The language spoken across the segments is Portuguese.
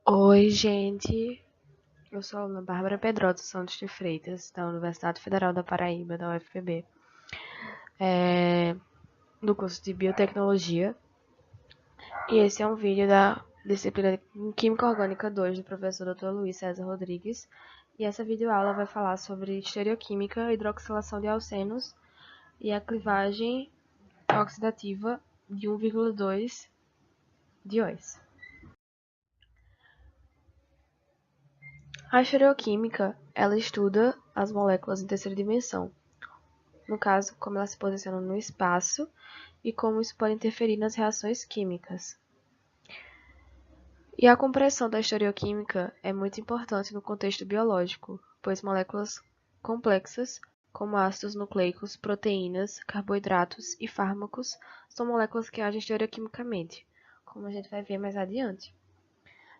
Oi, gente. Eu sou a aluna Bárbara Pedrosa Santos de Freitas, da Universidade Federal da Paraíba, da UFPB, do curso de Biotecnologia. E esse é um vídeo da disciplina Química Orgânica 2 do professor Dr. Luiz César Rodrigues. E essa videoaula vai falar sobre estereoquímica, hidroxilação de alcenos e a clivagem oxidativa de 1,2 dióis. A estereoquímica, ela estuda as moléculas em terceira dimensão. No caso, como elas se posicionam no espaço e como isso pode interferir nas reações químicas. E a compreensão da estereoquímica é muito importante no contexto biológico, pois moléculas complexas, como ácidos nucleicos, proteínas, carboidratos e fármacos, são moléculas que agem estereoquimicamente, como a gente vai ver mais adiante.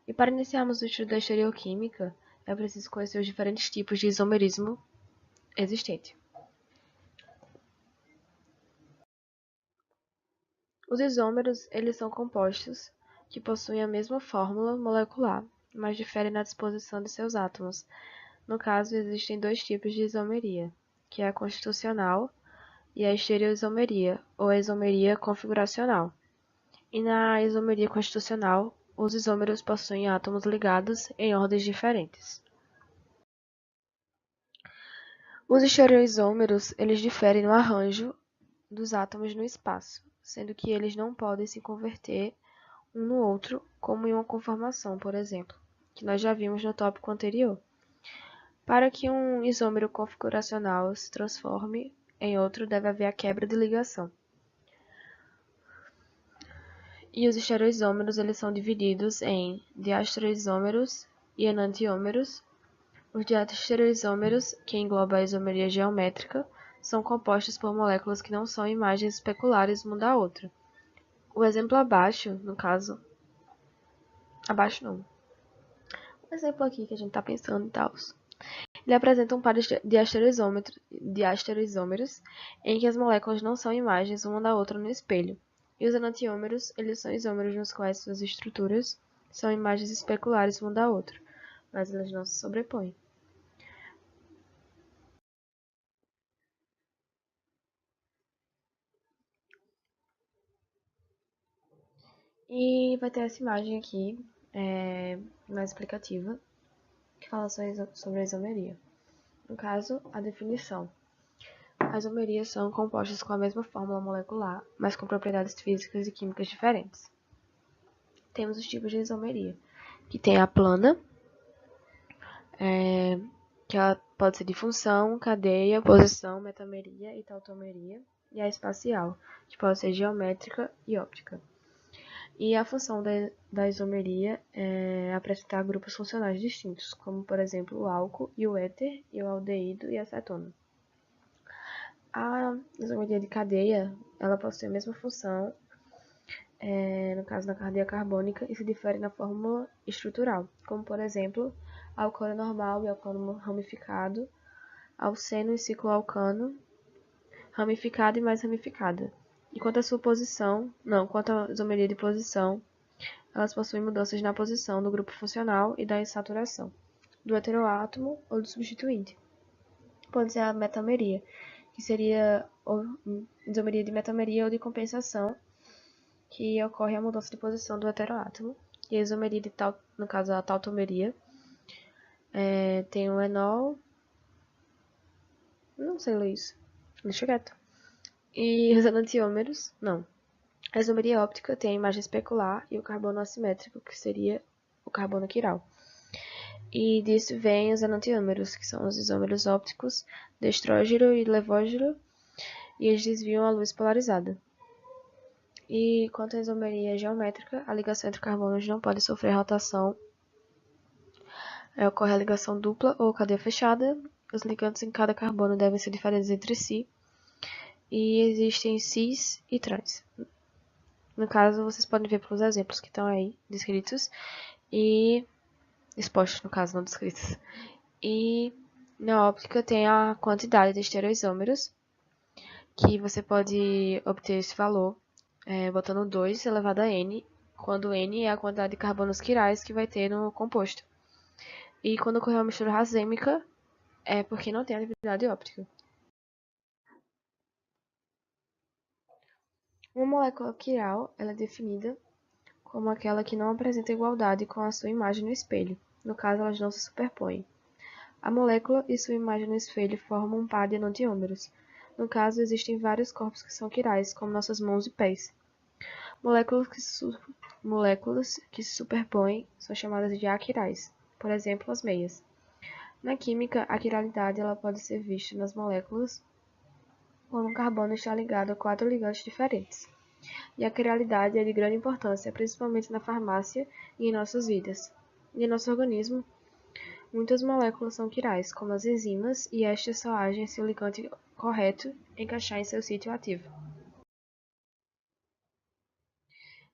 E para iniciarmos o estudo da estereoquímica, é preciso conhecer os diferentes tipos de isomerismo existente. Os isômeros, eles são compostos que possuem a mesma fórmula molecular, mas diferem na disposição de seus átomos. No caso, existem dois tipos de isomeria, que é a constitucional e a estereoisomeria, ou a isomeria configuracional. E na isomeria constitucional, os isômeros possuem átomos ligados em ordens diferentes. Os estereoisômeros, eles diferem no arranjo dos átomos no espaço, sendo que eles não podem se converter um no outro, como em uma conformação, por exemplo, que nós já vimos no tópico anterior. Para que um isômero configuracional se transforme em outro, deve haver a quebra de ligação. E os estereoisômeros, eles são divididos em diastereoisômeros e enantiômeros. Os diastereoisômeros, que engloba a isomeria geométrica, são compostos por moléculas que não são imagens especulares uma da outra. O exemplo abaixo, no caso, abaixo não. O exemplo aqui que a gente está pensando e tal. Ele apresenta um par de astereoisômeros em que as moléculas não são imagens uma da outra no espelho. E os enantiômeros, eles são isômeros nos quais suas estruturas são imagens especulares uma da outra, mas elas não se sobrepõem. E vai ter essa imagem aqui, mais explicativa, que fala sobre a isomeria. No caso, a definição. As isomerias são compostas com a mesma fórmula molecular, mas com propriedades físicas e químicas diferentes. Temos os tipos de isomeria, que tem a plana, que ela pode ser de função, cadeia, posição, metameria e tautomeria, e a espacial, que pode ser geométrica e óptica. E a função da isomeria é apresentar grupos funcionais distintos, como por exemplo o álcool e o éter, e o aldeído e a acetona. A isomeria de cadeia, ela possui a mesma função, no caso da cadeia carbônica, e se difere na fórmula estrutural, como por exemplo, alcano normal e alcano ramificado, alceno e cicloalcano, ramificada e mais ramificada. E quanto à sua posição, quanto à isomeria de posição, elas possuem mudanças na posição do grupo funcional e da insaturação, do heteroátomo ou do substituinte. Pode ser a metameria, que seria isomeria de metameria ou de compensação, que ocorre a mudança de posição do heteroátomo. E a isomeria de no caso a tautomeria, tem o enol, não sei ler isso, deixa quieto. E os enantiômeros, não. A isomeria óptica tem a imagem especular e o carbono assimétrico, que seria o carbono quiral. E disso vem os enantiômeros, que são os isômeros ópticos de estrógeno e levógeno, e eles desviam a luz polarizada. E quanto à isomeria geométrica, a ligação entre carbonos não pode sofrer rotação. Ocorre a ligação dupla ou cadeia fechada. Os ligandos em cada carbono devem ser diferentes entre si. E existem cis e trans. No caso, vocês podem ver pelos exemplos que estão aí descritos e expostos, no caso, não descritos. E na óptica tem a quantidade de estereoisômeros, que você pode obter esse valor botando 2 elevado a n quando N é a quantidade de carbonos quirais que vai ter no composto. E quando ocorrer uma mistura racêmica, é porque não tem atividade óptica. Uma molécula quiral ela é definida como aquela que não apresenta igualdade com a sua imagem no espelho. No caso, elas não se superpõem. A molécula e sua imagem no espelho formam um par de enantiômeros. No caso, existem vários corpos que são quirais, como nossas mãos e pés. Moléculas que se superpõem são chamadas de aquirais, por exemplo, as meias. Na química, a quiralidade ela pode ser vista nas moléculas quando um carbono está ligado a 4 ligantes diferentes. E a quiralidade é de grande importância, principalmente na farmácia e em nossas vidas. E em nosso organismo, muitas moléculas são quirais, como as enzimas, e estas só agem se o ligante correto encaixar em seu sítio ativo.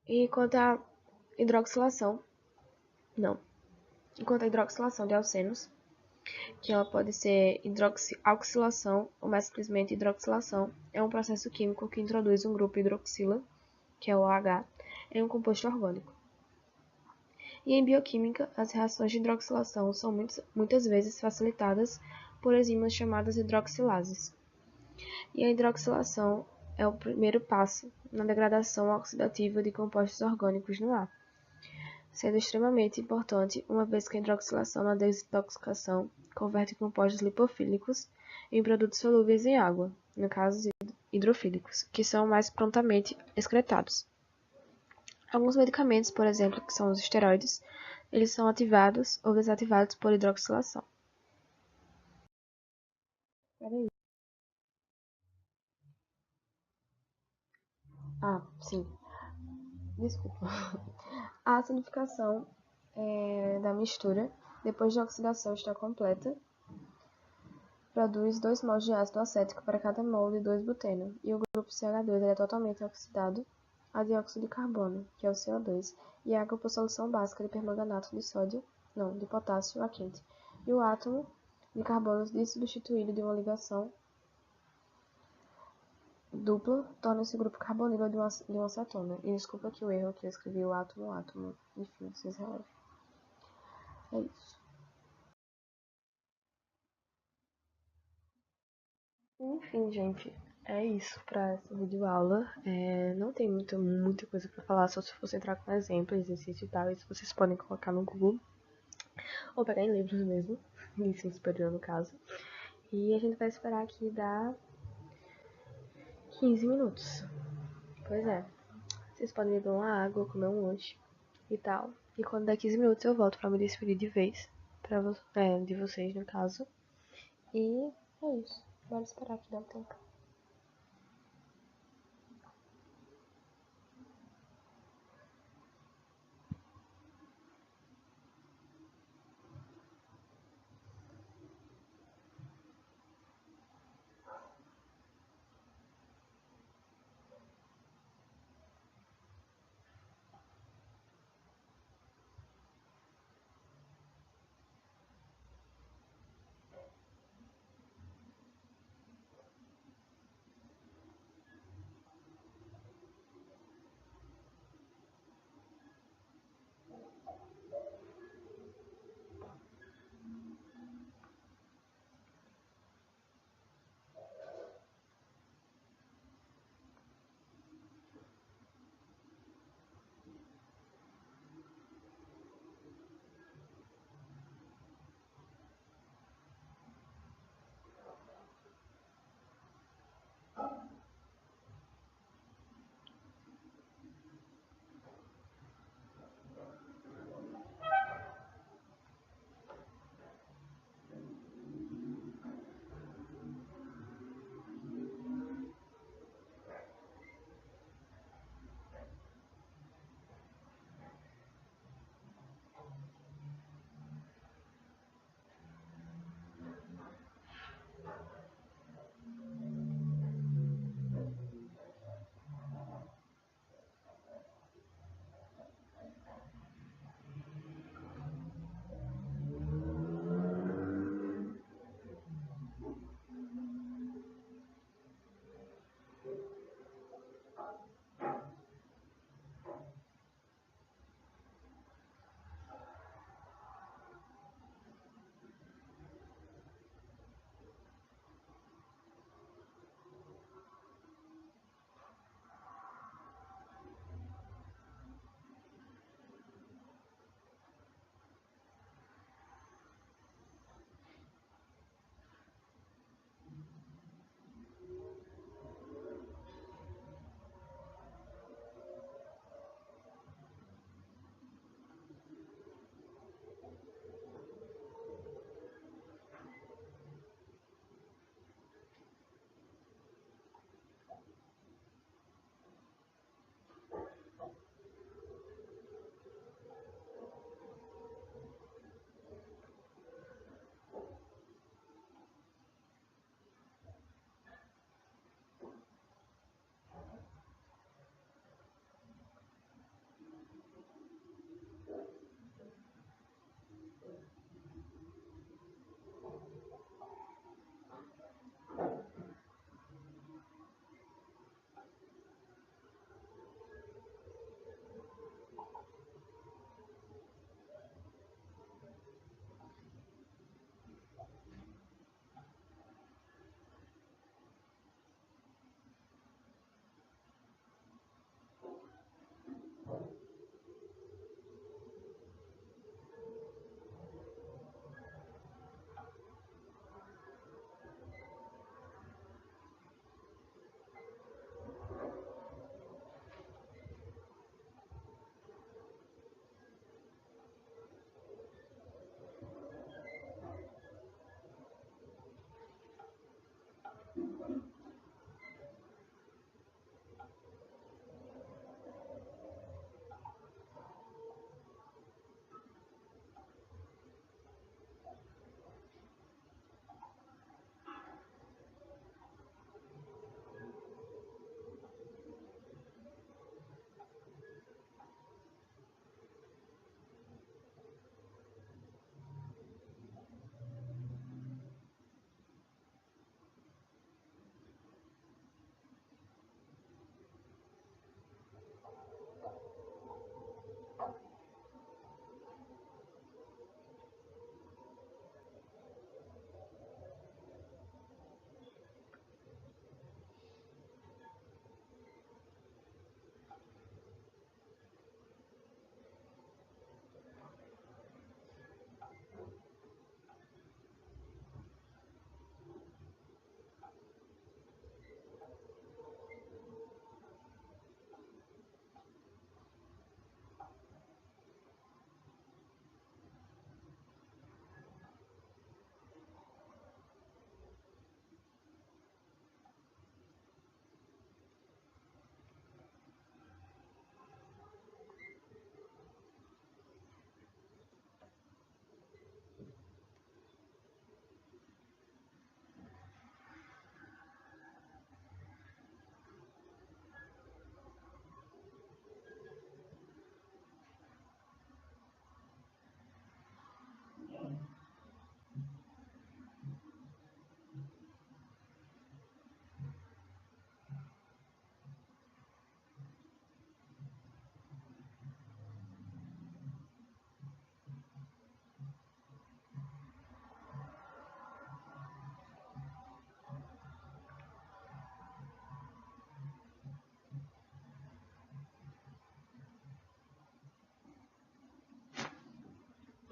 E quanto à hidroxilação, não. Enquanto a hidroxilação de alcenos, que ela pode ser hidroxilação ou mais simplesmente hidroxilação, é um processo químico que introduz um grupo hidroxila, que é o OH, em um composto orgânico. E em bioquímica, as reações de hidroxilação são muitas vezes facilitadas por enzimas chamadas hidroxilases. E a hidroxilação é o primeiro passo na degradação oxidativa de compostos orgânicos no ar, sendo extremamente importante, uma vez que a hidroxilação na desintoxicação converte compostos lipofílicos em produtos solúveis em água, no caso hidrofílicos, que são mais prontamente excretados. Alguns medicamentos, por exemplo, que são os esteroides, eles são ativados ou desativados por hidroxilação. Peraí. Sim. Desculpa. A acidificação da mistura, depois de a oxidação estar completa, produz 2 mols de ácido acético para cada mol de 2-buteno, e o grupo CH2 é totalmente oxidado a dióxido de carbono, que é o CO2, e água por solução básica de permanganato de sódio, não, de potássio a quente. E o átomo de carbono dessubstituído de uma ligação dupla torna esse grupo carbonilo de uma cetona. E desculpa aqui o erro que eu escrevi o átomo. Enfim, vocês relevem. É isso. Enfim, gente, é isso para essa videoaula. Não tem muita coisa para falar, só se fosse entrar com exemplo, exercício e tal. Isso vocês podem colocar no Google ou pegar em livros mesmo, de ensino superior no caso. E a gente vai esperar aqui dar 15 minutos. Pois é. Vocês podem beber uma água, comer um lanche e tal. E quando der 15 minutos eu volto pra me despedir de vez. De vocês, no caso. E é isso. Bora esperar que dê um tempo.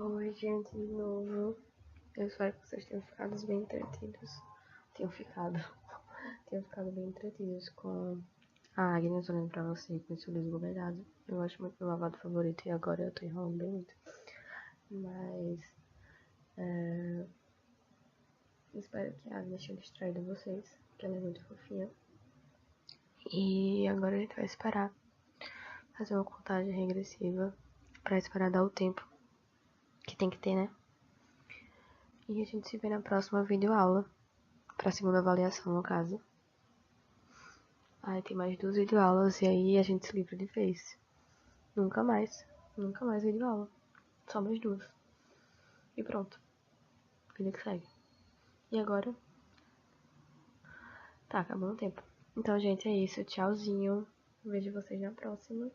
Oi, gente, de novo. Eu espero que vocês tenham ficado bem entretidos. Tenham ficado bem entretidos com a Agnes olhando pra você com esse olho esbugalhado. Eu gosto muito do meu lavado favorito e agora eu tô enrolando bem muito. Mas espero que a Agnes tenha distraído vocês, que ela é muito fofinha. E agora a gente vai esperar fazer uma contagem regressiva pra esperar dar o tempo que tem que ter, né? E a gente se vê na próxima videoaula, pra segunda avaliação, no caso. Aí tem mais 2 videoaulas e aí a gente se livra de vez. Nunca mais videoaula. Só mais 2. E pronto. Vida que segue. E agora? Tá, acabou o tempo. Então, gente, é isso. Tchauzinho. Vejo vocês na próxima.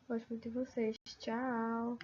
Gosto muito de vocês. Tchau.